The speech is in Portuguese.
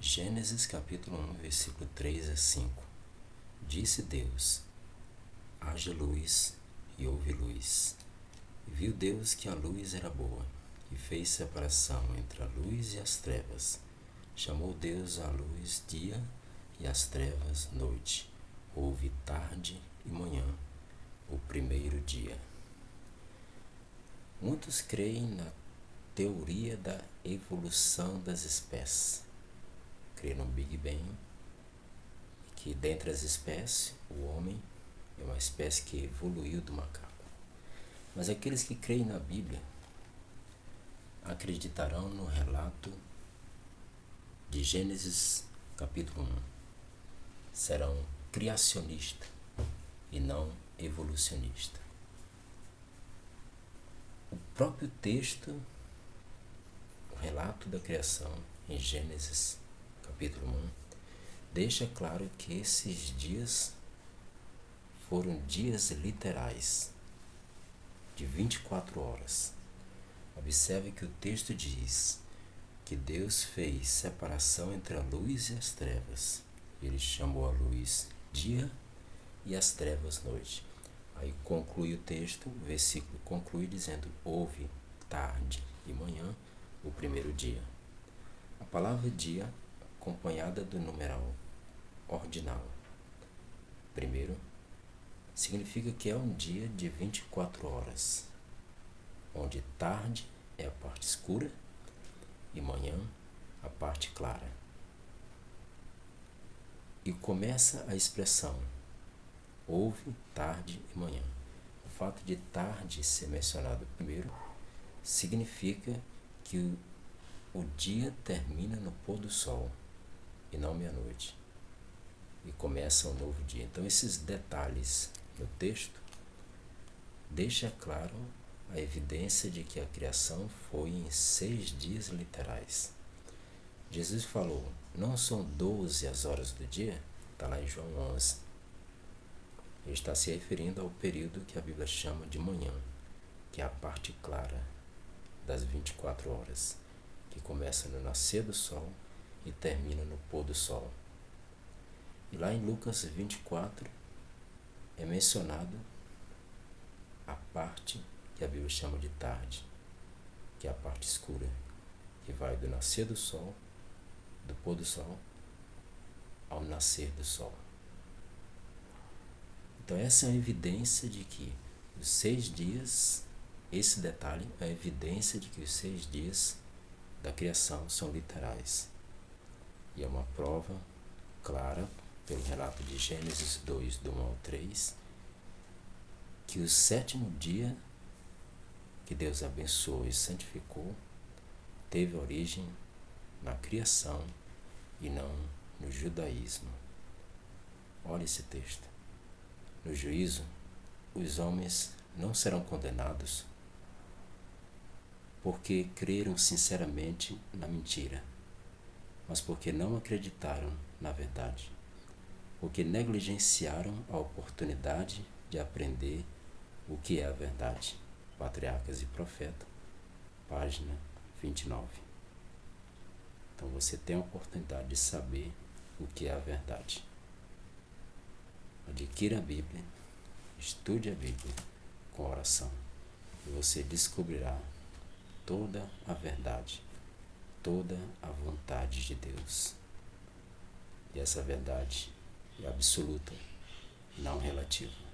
Gênesis capítulo 1, versículo 3 a 5. Disse Deus: haja luz, e houve luz. E viu Deus que a luz era boa, e fez separação entre a luz e as trevas. Chamou Deus a luz dia, e as trevas noite. Houve tarde e manhã, o primeiro dia. Muitos creem na teoria da evolução das espécies. Creem no Big Bang, que dentre as espécies, o homem é uma espécie que evoluiu do macaco. Mas aqueles que creem na Bíblia acreditarão no relato de Gênesis capítulo 1. Serão criacionistas e não evolucionistas. O próprio texto, o relato da criação em Gênesis capítulo 1, deixa claro que esses dias foram dias literais, de 24 horas. Observe que o texto diz que Deus fez separação entre a luz e as trevas. Ele chamou a luz dia e as trevas noite. Aí conclui o texto, o versículo conclui dizendo: houve tarde e manhã, o primeiro dia. A palavra dia, acompanhada do numeral ordinal, primeiro, significa que é um dia de 24 horas, onde tarde é a parte escura e manhã a parte clara. E começa a expressão houve tarde e manhã. O fato de tarde ser mencionado primeiro significa que o dia termina no pôr do sol e não meia-noite, e começa um novo dia. Então esses detalhes no texto deixa claro a evidência de que a criação foi em 6 dias literais. Jesus falou: não são 12 as horas do dia? Está lá em João 11. Ele está se referindo ao período que a Bíblia chama de manhã, que é a parte clara das 24 horas, que começa no nascer do sol e termina no pôr do sol. E lá em Lucas 24 é mencionado a parte que a Bíblia chama de tarde, que é a parte escura, que vai do nascer do sol, do pôr do sol, ao nascer do sol. Então essa é a evidência de que os 6 dias, esse detalhe é a evidência de que os 6 dias da criação são literais. E é uma prova clara, pelo relato de Gênesis 2, do 1 ao 3, que o 7º dia que Deus abençoou e santificou teve origem na criação e não no judaísmo. Olha esse texto. No juízo, os homens não serão condenados porque creram sinceramente na mentira, mas porque não acreditaram na verdade, porque negligenciaram a oportunidade de aprender o que é a verdade. Patriarcas e Profeta, página 29. Então você tem a oportunidade de saber o que é a verdade. Adquira a Bíblia, estude a Bíblia com oração, e você descobrirá toda a verdade, toda a vontade de Deus. E essa verdade é absoluta, não relativa.